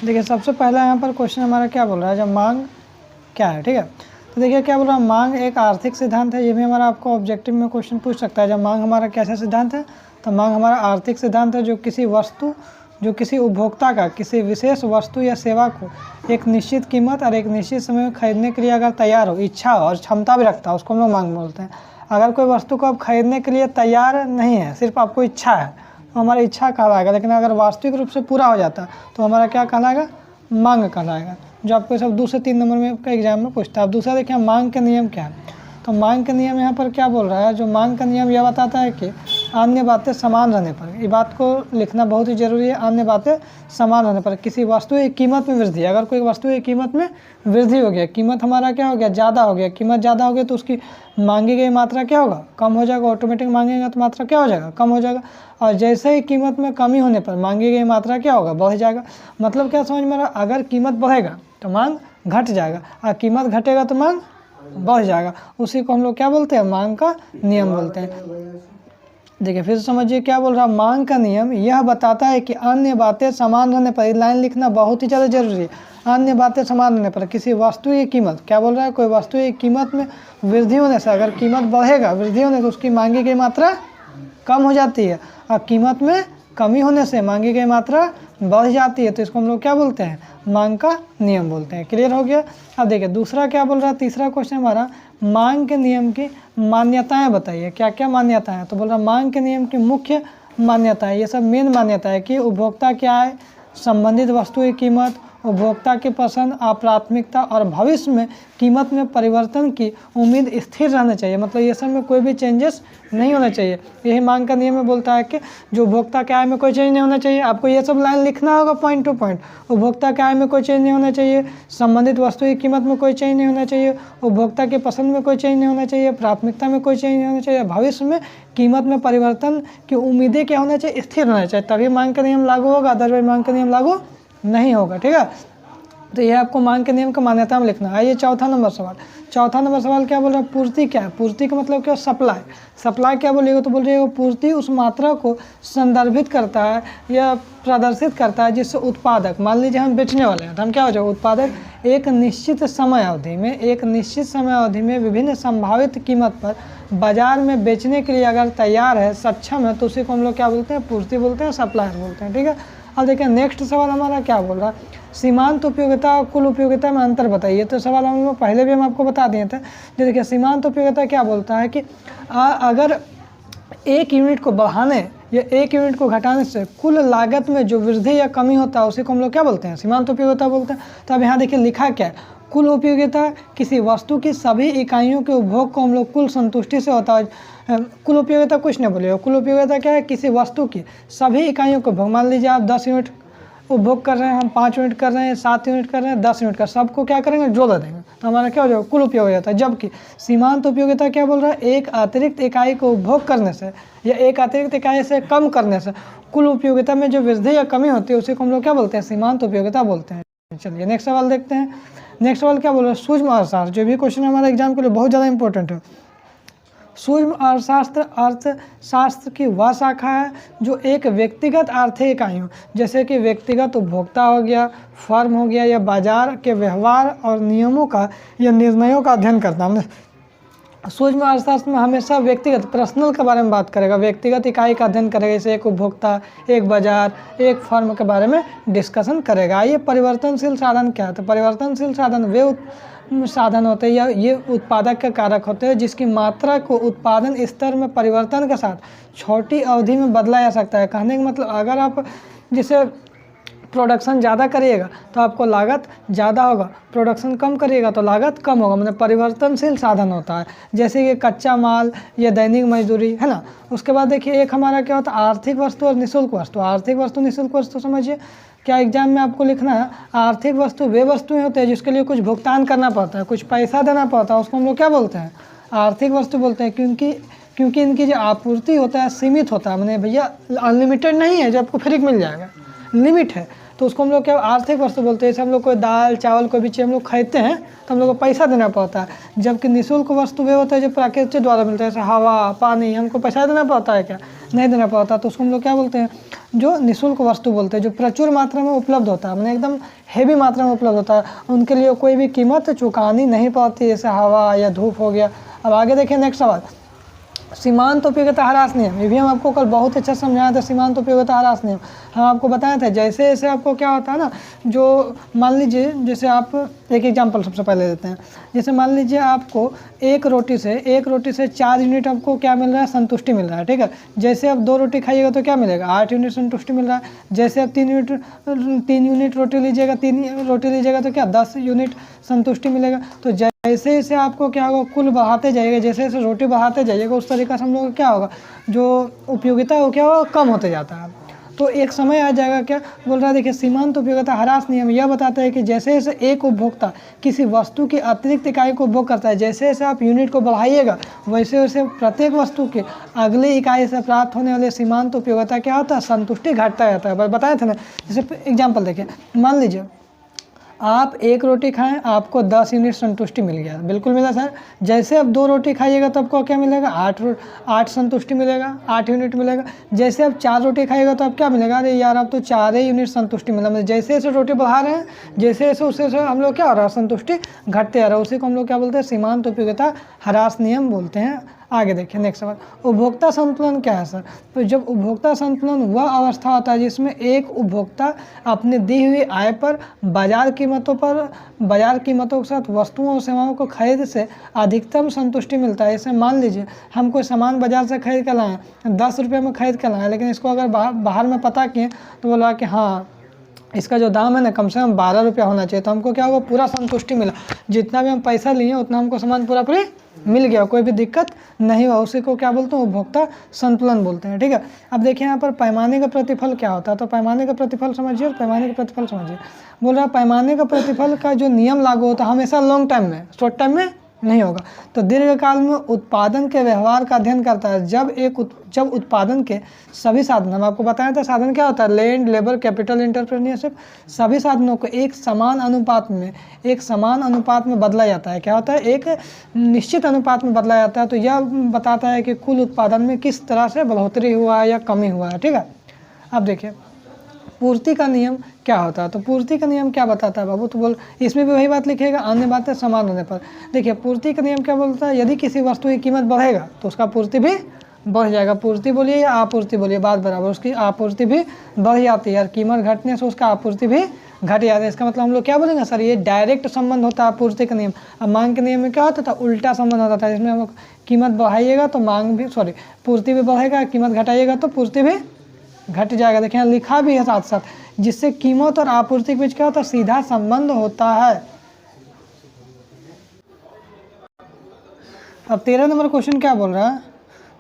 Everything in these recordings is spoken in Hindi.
देखिए सबसे पहला यहाँ पर क्वेश्चन हमारा क्या बोल रहा है, जब मांग क्या है, ठीक है। तो देखिए क्या बोल रहा है, मांग एक आर्थिक सिद्धांत है। ये भी हमारा आपको ऑब्जेक्टिव में क्वेश्चन पूछ सकता है। जब मांग हमारा कैसा सिद्धांत है, तो मांग हमारा आर्थिक सिद्धांत है, जो किसी उपभोक्ता का किसी विशेष वस्तु या सेवा को एक निश्चित कीमत और एक निश्चित समय में खरीदने के लिए अगर तैयार हो, इच्छा हो और क्षमता भी रखता है, उसको हम लोग मांग बोलते हैं। अगर कोई वस्तु को आप खरीदने के लिए तैयार नहीं है, सिर्फ आपको इच्छा है, तो हमारा इच्छा कहलाएगा। लेकिन अगर वास्तविक रूप से पूरा हो जाता है तो हमारा क्या कहलाएगा, मांग कहलाएगा, जो आपको सब 2 से 3 नंबर में आपका एग्जाम में पूछता है। अब दूसरा देखिए मांग के नियम क्या है। तो मांग के नियम यहाँ पर क्या बोल रहा है, जो मांग का नियम यह बताता है कि अन्य बातें समान रहने पर, ये बात को लिखना बहुत ही जरूरी है, अन्य बातें समान रहने पर किसी वस्तु की कीमत में वृद्धि। अगर कोई वस्तु की कीमत में वृद्धि हो गया, कीमत हमारा क्या हो गया, ज़्यादा हो गया, कीमत ज़्यादा हो गया, तो उसकी मांगी गई मात्रा क्या होगा, कम हो जाएगा। ऑटोमेटिक मांगेगा तो मात्रा क्या हो जाएगा, कम हो जाएगा। और जैसे ही कीमत में कमी होने पर मांगी गई मात्रा क्या होगा, बढ़ जाएगा। मतलब क्या समझ में आ रहा, अगर कीमत बढ़ेगा तो मांग घट जाएगा, और कीमत घटेगा तो मांग बढ़ जाएगा। उसी को हम लोग क्या बोलते हैं, मांग का नियम बोलते हैं। देखिए फिर समझिए क्या बोल रहा है, मांग का नियम यह बताता है कि अन्य बातें समान रहने पर, लाइन लिखना बहुत ही ज़्यादा जरूरी है, अन्य बातें समान रहने पर किसी वस्तु की कीमत, क्या बोल रहा है, कोई वस्तु की कीमत में वृद्धि होने से, अगर कीमत बढ़ेगा, वृद्धि होने से उसकी मांगी गई मात्रा कम हो जाती है, और कीमत में कमी होने से मांगी गई मात्रा बढ़ जाती है। तो इसको हम लोग क्या बोलते हैं, मांग का नियम बोलते हैं। क्लियर हो गया। अब देखिए दूसरा क्या बोल रहा है, तीसरा क्वेश्चन हमारा, मांग के नियम की मान्यताएं बताइए। क्या क्या मान्यताएं हैं, तो बोल रहा मांग के नियम की मुख्य मान्यताएं, ये सब मेन मान्यता है कि उपभोक्ता क्या है, संबंधित वस्तु की कीमत, उपभोक्ता की पसंद, प्राथमिकता और भविष्य में कीमत में परिवर्तन की उम्मीद स्थिर रहना चाहिए। मतलब ये सब में कोई भी चेंजेस नहीं होना चाहिए। यही मांग का नियम में बोलता है कि जो उपभोक्ता के आय में कोई चेंज नहीं होना चाहिए। आपको ये सब लाइन लिखना होगा पॉइंट टू पॉइंट। उपभोक्ता के आय में कोई चेंज नहीं होना चाहिए, संबंधित वस्तु की कीमत में कोई चेंज नहीं होना चाहिए, उपभोक्ता की पसंद में कोई चेंज नहीं होना चाहिए, प्राथमिकता में कोई चेंज नहीं होना चाहिए, भविष्य में कीमत में परिवर्तन की उम्मीदें क्या होना चाहिए, स्थिर होना चाहिए, तभी मांग का नियम लागू होगा, अदरवाइज मांग का नियम लागू नहीं होगा। ठीक है, तो ये आपको मांग के नियम का मान्यता में लिखना है। आइए चौथा नंबर सवाल। चौथा नंबर सवाल क्या बोल रहा है, पूर्ति क्या है। पूर्ति का मतलब क्या, सप्लाई। सप्लाई क्या बोलिएगा, तो बोल रही पूर्ति उस मात्रा को संदर्भित करता है या प्रदर्शित करता है जिससे उत्पादक, मान लीजिए हम बेचने वाले हैं तो हम क्या हो जाएगा, उत्पादक एक निश्चित समय अवधि में विभिन्न संभावित कीमत पर बाजार में बेचने के लिए अगर तैयार है, सक्षम है, तो उसी को हम लोग क्या बोलते हैं, पूर्ति बोलते हैं, सप्लायर बोलते हैं। ठीक है, अब देखिए नेक्स्ट सवाल हमारा क्या बोल रहा है, सीमांत उपयोगिता और कुल उपयोगिता में अंतर बताइए। तो सवाल हम लोग पहले भी हम आपको बता दिए थे। जो देखिए सीमांत उपयोगिता क्या बोलता है कि अगर एक यूनिट को बढ़ाने या एक यूनिट को घटाने से कुल लागत में जो वृद्धि या कमी होता है उसी को हम लोग क्या बोलते हैं, सीमांत उपयोगिता बोलते हैं। तो अब यहाँ देखिए लिखा क्या है, कुल उपयोगिता किसी वस्तु की सभी इकाइयों के उपभोग को हम लोग कुल संतुष्टि से होता है। कुल उपयोगिता कुछ नहीं बोलिएगा, कुल उपयोगिता क्या है, किसी वस्तु की सभी इकाइयों को उपभोग, मान लीजिए आप 10 यूनिट उपभोग कर रहे हैं, हम 5 यूनिट कर रहे हैं, 7 यूनिट कर रहे हैं, 10 यूनिट का, सबको क्या करेंगे, जोड़ देंगे, तो हमारा क्या हो जाएगा, कुल उपयोग हो जाता है। जबकि सीमांत उपयोगिता क्या बोल रहा है, एक अतिरिक्त इकाई को उपभोग करने से या एक अतिरिक्त इकाई से कम करने से कुल उपयोगिता में जो वृद्धि या कमी होती है उसी को हम लोग क्या बोलते हैं, सीमांत उपयोगिता बोलते हैं। चलिए नेक्स्ट सवाल देखते हैं। नेक्स्ट सवाल क्या बोल रहा है, सूक्ष्म अर्थशास्त्र, जो भी क्वेश्चन हमारे एग्जाम के लिए बहुत ज़्यादा इंपॉर्टेंट है। सूक्ष्म अर्थशास्त्र की वह शाखा है जो एक व्यक्तिगत आर्थिक इकाइयों, जैसे कि व्यक्तिगत उपभोक्ता हो गया, फर्म हो गया, या बाजार के व्यवहार और नियमों का या निर्णयों का अध्ययन करता है। सूक्ष्म अर्थशास्त्र में हमेशा व्यक्तिगत, पर्सनल के बारे में बात करेगा, व्यक्तिगत इकाई का अध्ययन करेगा, जैसे एक उपभोक्ता, एक बाजार, एक फर्म के बारे में डिस्कशन करेगा। ये परिवर्तनशील साधन क्या है, तो परिवर्तनशील साधन वे साधन होते हैं या ये उत्पादक के कारक होते हैं जिसकी मात्रा को उत्पादन स्तर में परिवर्तन के साथ छोटी अवधि में बदला जा सकता है। कहने का मतलब अगर आप जैसे प्रोडक्शन ज़्यादा करिएगा तो आपको लागत ज़्यादा होगा, प्रोडक्शन कम करिएगा तो लागत कम होगा, मतलब परिवर्तनशील साधन होता है, जैसे कि कच्चा माल या दैनिक मजदूरी, है ना। उसके बाद देखिए एक हमारा क्या होता है, आर्थिक वस्तु और निःशुल्क वस्तु। आर्थिक वस्तु निःशुल्क वस्तु समझिए, क्या एग्जाम में आपको लिखना है, आर्थिक वस्तु वे वस्तुएं होते हैं जिसके लिए कुछ भुगतान करना पड़ता है, कुछ पैसा देना पड़ता है, उसको हम लोग क्या बोलते हैं, आर्थिक वस्तु बोलते हैं। क्योंकि इनकी जो आपूर्ति होता है सीमित होता है, मैंने भैया अनलिमिटेड नहीं है जो आपको फ्री मिल जाएगा, लिमिट है, तो तो उसको हम लोग क्या आर्थिक वस्तु बोलते हैं। जैसे हम लोग कोई दाल चावल कोई भी चीज़ हम लोग खरीदते हैं तो हम लोग को पैसा देना पड़ता है, जबकि निःशुल्क वस्तु वे होता है जो प्रकृति द्वारा मिलता है, जैसे हवा पानी, हमको पैसा देना पड़ता है क्या? नहीं देना पड़ता। तो उसको हम लोग क्या बोलते हैं? जो निःशुल्क वस्तु बोलते हैं, जो प्रचुर मात्रा में उपलब्ध होता है, मैंने एकदम हेवी मात्रा में उपलब्ध होता है, उनके लिए कोई भी कीमत चुकानी नहीं पड़ती, जैसे हवा या धूप हो गया। अब आगे देखिए नेक्स्ट सवाल, सीमांत उपयोगिता ह्रास नियम। ये भी हम आपको कल बहुत अच्छा समझाया था, सीमांत उपयोगिता ह्रास नियम हम आपको बताया था। जैसे जैसे आपको क्या होता है ना, जो मान लीजिए जैसे आप एक एग्जांपल सबसे पहले देते हैं, जैसे मान लीजिए आपको एक रोटी से 4 यूनिट आपको क्या मिल रहा है? संतुष्टि मिल रहा है, ठीक है। जैसे आप 2 रोटी खाइएगा तो क्या मिलेगा? 8 यूनिट संतुष्टि मिल रहा है। जैसे आप 3 यूनिट रोटी लीजिएगा, 3 रोटी लीजिएगा तो क्या 10 यूनिट संतुष्टि मिलेगा। तो जैसे जैसे आपको क्या होगा, कुल बढ़ाते जाइएगा, जैसे जैसे रोटी बढ़ाते जाइएगा, उस तरीका से हम लोग क्या होगा, जो उपयोगिता हो क्या होगा, कम होते जाता है। तो एक समय आ जाएगा, क्या बोल रहा है देखिए, सीमांत उपयोगिता ह्रास नियम यह बताता है कि जैसे जैसे एक उपभोक्ता किसी वस्तु की अतिरिक्त इकाई को उपभोग करता है, जैसे जैसे आप यूनिट को बढ़ाइएगा वैसे वैसे प्रत्येक वस्तु के अगले इकाई से प्राप्त होने वाले सीमांत उपयोगिता क्या होता है? संतुष्टि घटता जाता है। बताया था ना। जैसे एग्जाम्पल देखिए, मान लीजिए आप 1 रोटी खाएं, आपको 10 यूनिट संतुष्टि मिल गया, बिल्कुल मिला सर। जैसे आप 2 रोटी खाइएगा तो आपको क्या मिलेगा? 8 संतुष्टि मिलेगा, 8 यूनिट मिलेगा। जैसे आप 4 रोटी खाइएगा तो आप क्या मिलेगा? अरे यार आप तो 4 ही यूनिट संतुष्टि मिला। मतलब जैसे जैसे रोटी बढ़ा रहे हैं, जैसे जैसे उससे हम लोग क्या हो रहा है? संतुष्टि घटते आ रहा है। उसी को हम लोग क्या बोलते हैं? सीमांत उपयोगिता ह्रास नियम बोलते हैं। आगे देखिए नेक्स्ट सवाल, उपभोक्ता संतुलन क्या है सर? तो जब उपभोक्ता संतुलन वह अवस्था होता है जिसमें एक उपभोक्ता अपने दी हुई आय पर बाजार कीमतों के साथ वस्तुओं और सेवाओं को खरीद से अधिकतम संतुष्टि मिलता है। जैसे मान लीजिए हम कोई सामान बाजार से खरीद कर लाएँ, 10 रुपये में खरीद कर लाएँ, लेकिन इसको अगर बाहर में पता किए तो बोला कि हाँ इसका जो दाम है ना कम से कम 12 रुपया होना चाहिए, तो हमको क्या होगा? पूरा संतुष्टि मिला। जितना भी हम पैसा लिए उतना हमको सामान पूरा मिल गया, कोई भी दिक्कत नहीं हुआ। उसी को क्या बोलते हैं? उपभोक्ता संतुलन बोलते हैं, ठीक है। अब देखिए यहाँ पर पैमाने का प्रतिफल क्या होता है, तो पैमाने का प्रतिफल समझिए और पैमाने का प्रतिफल समझिए। बोल रहा है पैमाने का प्रतिफल का जो नियम लागू होता है हमेशा लॉन्ग टाइम में, शॉर्ट टाइम में नहीं होगा। तो दीर्घकाल में उत्पादन के व्यवहार का अध्ययन करता है। जब उत्पादन के सभी साधन, हम आपको बताया था साधन क्या होता है? लैंड, लेबर, कैपिटल, एंटरप्रेन्योरशिप, सभी साधनों को एक समान अनुपात में बदला जाता है। क्या होता है? एक निश्चित अनुपात में बदला जाता है। तो यह बताता है कि कुल उत्पादन में किस तरह से बढ़ोतरी हुआ है या कमी हुआ है, ठीक है। अब देखिए पूर्ति का नियम क्या होता है, तो पूर्ति का नियम क्या बताता है बाबू? तो बोल इसमें भी वही बात लिखिएगा, अन्य बातें समान होने पर। देखिए पूर्ति का नियम क्या बोलता है? यदि किसी वस्तु की कीमत बढ़ेगा तो उसका पूर्ति भी बढ़ जाएगा। पूर्ति बोलिए या आपूर्ति बोलिए, बात बराबर। उसकी आपूर्ति भी बढ़ जाती है और कीमत घटने से उसका आपूर्ति भी घट जाता है। इसका मतलब हम लोग क्या बोलेंगे सर? ये डायरेक्ट संबंध होता है आपूर्ति का नियम। अब मांग के नियम में क्या होता था? उल्टा संबंध होता था। इसमें हम लोग कीमत बढ़ाइएगा तो पूर्ति भी बढ़ेगा, कीमत घटाइएगा तो पूर्ति भी घट जाएगा। देखिए यहाँ लिखा भी है साथ साथ, जिससे कीमत और आपूर्ति के बीच क्या होता है? सीधा संबंध होता है। अब 13 नंबर क्वेश्चन क्या बोल रहा है?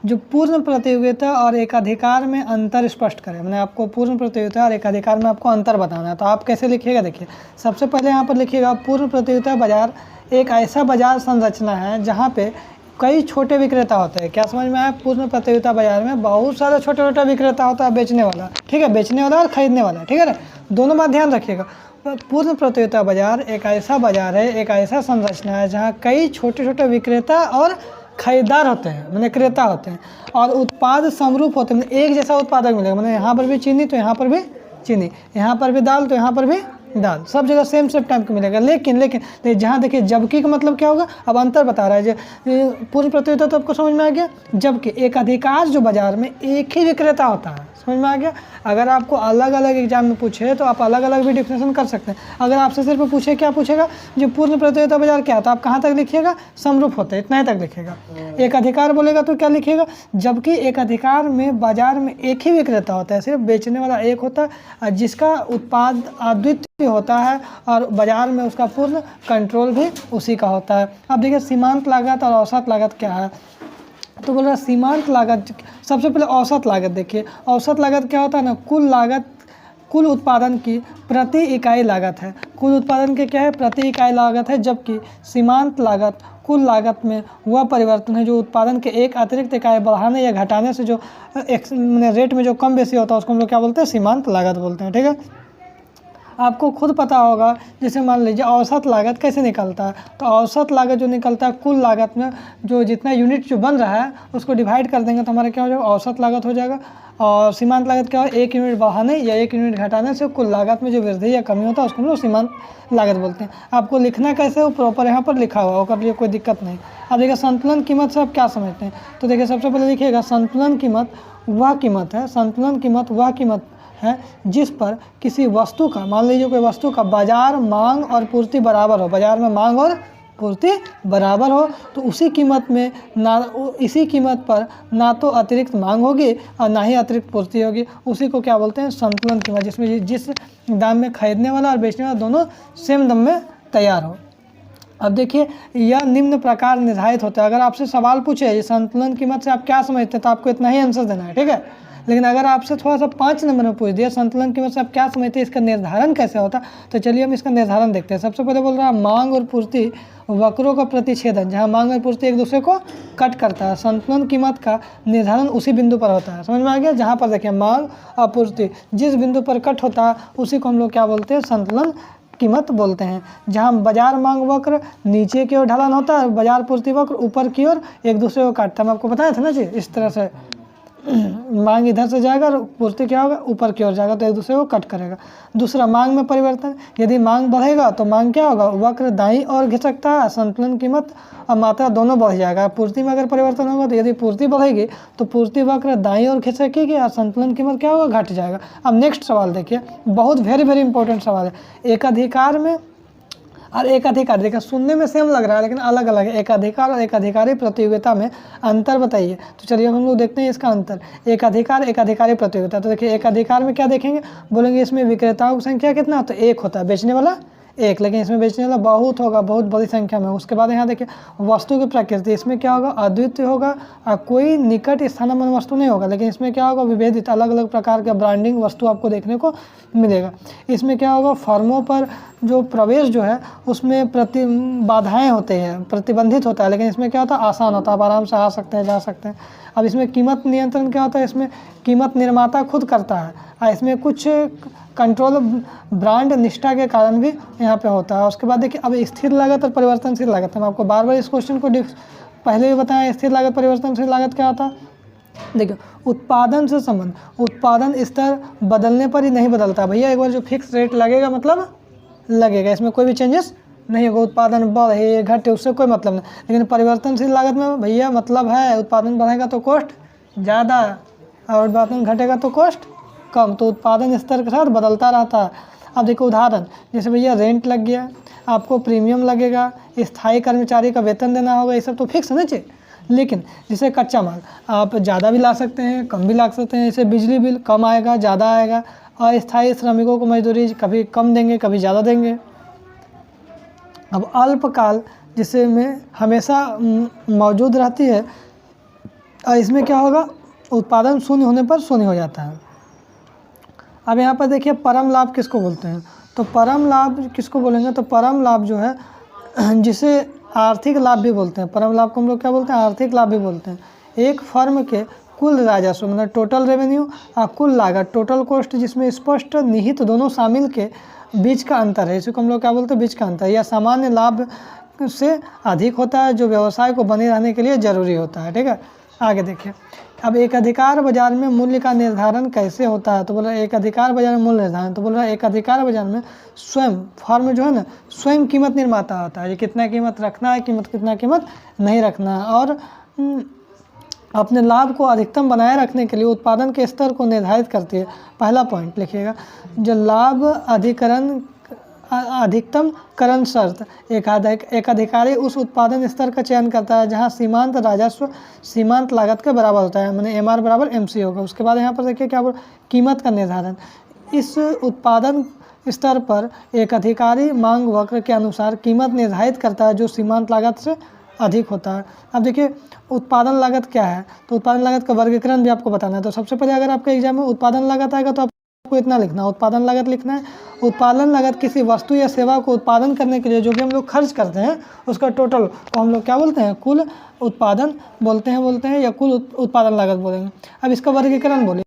जो पूर्ण प्रतियोगिता और एकाधिकार में अंतर स्पष्ट करें। मैंने आपको पूर्ण प्रतियोगिता और एकाधिकार में आपको अंतर बताना है, तो आप कैसे लिखिएगा? देखिए सबसे पहले यहाँ पर लिखिएगा, पूर्ण प्रतियोगिता बाजार एक ऐसा बाजार संरचना है जहाँ पे कई छोटे विक्रेता होते हैं। क्या समझ में आया? पूर्ण प्रतियोगिता बाजार में बहुत सारे छोटे छोटे विक्रेता होता है, बेचने वाला, ठीक है, बेचने वाला और खरीदने वाला, ठीक है ना। दोनों बात ध्यान रखिएगा। पूर्ण प्रतियोगिता बाजार एक ऐसा बाजार है, एक ऐसा संरचना है जहाँ कई छोटे छोटे विक्रेता और खरीदार होते हैं, मैंने क्रेता होते हैं, और उत्पाद समरूप होते हैं, एक जैसा उत्पादक मिलेगा। मैंने यहाँ पर भी चीनी तो यहाँ पर भी चीनी, यहाँ पर भी दाल तो यहाँ पर भी दाल, सब जगह सेम टाइम का मिलेगा। लेकिन जहाँ देखिए जबकि का मतलब क्या होगा? अब अंतर बता रहा है। पूर्ण प्रतियोगिता तो आपको समझ में आ गया। जबकि एक अधिकार जो बाजार में एक ही विक्रेता होता है, समझ में आ गया। अगर आपको अलग अलग एग्जाम में पूछे तो आप अलग अलग भी डिफिनेशन कर सकते हैं। अगर आपसे सिर्फ पूछे क्या पूछेगा, जो पूर्ण प्रतियोगिता बाजार क्या था, आप कहाँ तक लिखिएगा? समरूप होते, इतना ही तक लिखिएगा। एक अधिकार बोलेगा तो क्या लिखिएगा? जबकि एक अधिकार में बाजार में एक ही विक्रेता होता है, सिर्फ बेचने वाला एक होता है, जिसका उत्पाद अद्वितीय होता है और बाजार में उसका पूर्ण कंट्रोल भी उसी का होता है। अब देखिए सीमांत लागत और औसत लागत क्या है, तो बोल रहा सीमांत लागत, सबसे पहले औसत लागत देखिए। औसत लागत क्या होता है ना? कुल उत्पादन की प्रति इकाई लागत है। कुल उत्पादन के क्या है? प्रति इकाई लागत है। जबकि सीमांत लागत कुल लागत में वह परिवर्तन है जो उत्पादन के एक अतिरिक्त इकाई बढ़ाने या घटाने से जो रेट में जो कम बेसी होता है उसको हम लोग क्या बोलते हैं? सीमांत लागत बोलते हैं, ठीक है। आपको खुद पता होगा, जैसे मान लीजिए औसत लागत कैसे निकलता है, तो औसत लागत जो निकलता है कुल लागत में जो जितना यूनिट जो बन रहा है उसको डिवाइड कर देंगे तो हमारा क्या हो जाएगा, औसत लागत हो जाएगा। और सीमांत लागत क्या हो, 1 यूनिट बढ़ाने या 1 यूनिट घटाने से कुल लागत में जो वृद्धि या कमी होता है उसको हम लोग सीमांत लागत बोलते हैं। आपको लिखना कैसे हो, प्रॉपर यहाँ पर लिखा हुआ होगा, लिए कोई दिक्कत नहीं। अब देखिए संतुलन कीमत से आप क्या समझते हैं, तो देखिए सबसे पहले लिखिएगा संतुलन कीमत वह कीमत है, संतुलन कीमत वह कीमत है जिस पर किसी वस्तु का, मान लीजिए कोई वस्तु का बाजार मांग और पूर्ति बराबर हो, बाजार में मांग और पूर्ति बराबर हो, तो उसी कीमत में ना, इसी कीमत पर ना तो अतिरिक्त मांग होगी और ना ही अतिरिक्त पूर्ति होगी, उसी को क्या बोलते हैं, संतुलन कीमत, जिसमें जिस दाम में खरीदने वाला और बेचने वाला दोनों सेम दाम में तैयार हो। अब देखिए यह निम्न प्रकार निर्धारित होता है। अगर आपसे सवाल पूछे संतुलन कीमत से आप क्या समझते हैं तो आपको इतना ही आंसर देना है, ठीक है। लेकिन अगर आपसे थोड़ा सा 5 नंबर में पूछ दिया संतुलन कीमत से आप क्या समझते हैं, इसका निर्धारण कैसे होता, तो चलिए हम इसका निर्धारण देखते हैं। सबसे पहले बोल रहा है मांग और पूर्ति वक्रों का प्रतिच्छेदन, जहाँ मांग और पूर्ति एक दूसरे को कट करता है, संतुलन कीमत का निर्धारण उसी बिंदु पर होता है। समझ में आ गया, जहाँ पर देखिए मांग और पूर्ति जिस बिंदु पर कट होता है उसी को हम लोग क्या बोलते हैं, संतुलन कीमत बोलते हैं। जहाँ बाजार मांग वक्र नीचे की ओर ढलान होता है, बाजार पूर्ति वक्र ऊपर की ओर एक दूसरे को काटता है। मैं आपको बताया था ना जी, इस तरह से मांग इधर से जाएगा और पूर्ति क्या होगा, ऊपर की ओर जाएगा, तो एक दूसरे को कट करेगा। दूसरा मांग में परिवर्तन, यदि मांग बढ़ेगा तो मांग क्या होगा, वक्र दाईं ओर घिसकता है, संतुलन कीमत और मात्रा दोनों बढ़ जाएगा। पूर्ति में अगर परिवर्तन होगा तो यदि पूर्ति बढ़ेगी तो पूर्ति वक्र दाईं ओर घिसकेगी और संतुलन कीमत क्या होगा, घट जाएगा। अब नेक्स्ट सवाल देखिए, बहुत वेरी इंपॉर्टेंट सवाल है। एक अधिकार में और एक अधिकार, देखिए सुनने में सेम लग रहा है लेकिन अलग अलग है। एक अधिकार और एक अधिकारी प्रतियोगिता में अंतर बताइए। तो चलिए हम लोग देखते हैं इसका अंतर। एक अधिकार एक अधिकारी प्रतियोगिता, तो देखिए एक अधिकार में क्या देखेंगे, बोलेंगे इसमें विक्रेताओं की संख्या कितना, तो 1 होता है, बेचने वाला 1, लेकिन इसमें बेचने वाला बहुत होगा, बहुत बड़ी संख्या में। उसके बाद यहाँ देखिए वस्तु की प्रकृति, इसमें क्या होगा, अद्वितीय होगा और कोई निकट स्थानापन्न वस्तु नहीं होगा, लेकिन इसमें क्या होगा, विभेदित अलग अलग प्रकार का ब्रांडिंग वस्तु आपको देखने को मिलेगा। इसमें क्या होगा, फर्मों पर जो प्रवेश जो है उसमें बाधाएं होते हैं, प्रतिबंधित होता है, लेकिन इसमें क्या होता है, आसान होता है, आप आराम से आ सकते हैं, जा सकते हैं। अब इसमें कीमत नियंत्रण क्या होता है, इसमें कीमत निर्माता खुद करता है और इसमें कुछ कंट्रोल ब्रांड निष्ठा के कारण भी यहाँ पे होता है। उसके बाद देखिए अब स्थिर लागत और परिवर्तनशील लागत, हम आपको बार बार इस क्वेश्चन को पहले भी बताया, स्थिर लागत परिवर्तनशील लागत क्या होता है। देखिए उत्पादन से संबंध, उत्पादन स्तर बदलने पर ही नहीं बदलता भैया, एक बार जो फिक्स रेट लगेगा मतलब लगेगा, इसमें कोई भी चेंजेस नहीं होगा। उत्पादन बढ़े घटे उससे कोई मतलब नहीं, लेकिन परिवर्तनशील लागत में भैया मतलब है उत्पादन बढ़ेगा तो कॉस्ट ज़्यादा और उत्पादन घटेगा तो कॉस्ट कम, तो उत्पादन स्तर के साथ बदलता रहता है। अब देखो उदाहरण, जैसे भैया रेंट लग गया, आपको प्रीमियम लगेगा, स्थायी कर्मचारी का वेतन देना होगा, ये सब तो फिक्स है ना चाहिए। लेकिन जैसे कच्चा माल आप ज़्यादा भी ला सकते हैं, कम भी ला सकते हैं, जैसे बिजली बिल कम आएगा ज़्यादा आएगा, और स्थायी श्रमिकों को मजदूरी कभी कम देंगे कभी ज़्यादा देंगे। अब अल्पकाल जिसे में हमेशा मौजूद रहती है, और इसमें क्या होगा, उत्पादन शून्य होने पर शून्य हो जाता है। अब यहाँ पर देखिए परम लाभ किसको बोलते हैं, तो परम लाभ किसको बोलेंगे, तो परम लाभ जो है जिसे आर्थिक लाभ भी बोलते हैं, परम लाभ को हम लोग क्या बोलते हैं, आर्थिक लाभ भी बोलते हैं। एक फर्म के कुल राजस्व मतलब टोटल रेवेन्यू और कुल लागत टोटल कॉस्ट, जिसमें स्पष्ट निहित दोनों शामिल के बीच का अंतर है, इसको हम लोग क्या बोलते हैं, बीच का अंतर, या सामान्य लाभ से अधिक होता है जो व्यवसाय को बने रहने के लिए जरूरी होता है। ठीक है, आगे देखिए। अब एक अधिकार बाजार में मूल्य का निर्धारण कैसे होता है, तो बोल रहा है एक अधिकार बाजार में मूल्य निर्धारण, तो बोल रहा है एक अधिकार बाजार में स्वयं फर्म जो है ना स्वयं कीमत निर्माता होता है, ये कितना कीमत रखना है, कितना कीमत नहीं रखना है, और अपने लाभ को अधिकतम बनाए रखने के लिए उत्पादन के स्तर को निर्धारित करती है। पहला पॉइंट लिखिएगा, जो लाभ अधिकतम करण शर्त, एक अधिकारी उस उत्पादन स्तर का चयन करता है जहां सीमांत राजस्व सीमांत लागत के बराबर होता है, माने MR बराबर MC होगा। उसके बाद यहाँ पर देखिए क्या बोल, कीमत का निर्धारण, इस उत्पादन स्तर पर एक अधिकारी मांग वक्र के अनुसार कीमत निर्धारित करता है जो सीमांत लागत से अधिक होता है। अब देखिए उत्पादन लागत क्या है, तो उत्पादन लागत का वर्गीकरण भी आपको बताना है। तो सबसे पहले अगर आपके एग्जाम में उत्पादन लागत आएगा तो आपको इतना लिखना, उत्पादन लागत लिखना है। उत्पादन लागत किसी वस्तु या सेवा को उत्पादन करने के लिए जो भी हम लोग खर्च करते हैं उसका टोटल को हम लोग क्या बोलते हैं, कुल उत्पादन बोलते हैं या कुल उत्पादन लागत बोलेंगे। अब इसका वर्गीकरण बोलिए।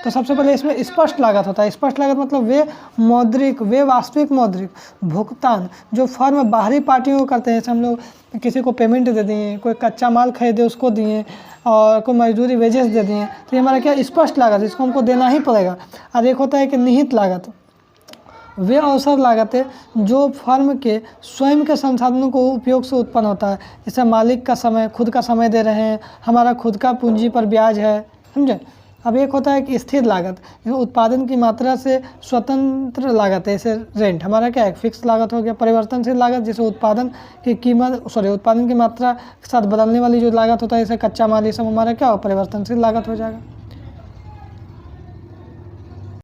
तो सबसे पहले इसमें स्पष्ट लागत होता है। स्पष्ट लागत मतलब वे वास्तविक मौद्रिक भुगतान जो फर्म बाहरी पार्टियों को करते हैं। जैसे हम लोग किसी को पेमेंट दे दिए, कोई कच्चा माल खरीदे उसको दिए, और कोई मजदूरी वेजेस दे दिए, तो ये हमारा क्या स्पष्ट लागत, इसको हमको देना ही पड़ेगा। और एक होता है कि निहित लागत, वे अवसर लागतें जो फर्म के स्वयं के संसाधनों को उपयोग से उत्पन्न होता है। जैसे मालिक का समय, खुद का समय दे रहे हैं, हमारा खुद का पूंजी पर ब्याज है, समझे। अब एक होता है कि स्थिर लागत, उत्पादन की मात्रा से स्वतंत्र लागत है। जैसे रेंट हमारा क्या है, फिक्स लागत हो गया। परिवर्तनशील लागत जैसे उत्पादन की मात्रा के साथ बदलने वाली जो लागत होता है, जैसे कच्चा माल, ये सब हमारा क्या हो, परिवर्तनशील लागत हो जाएगा।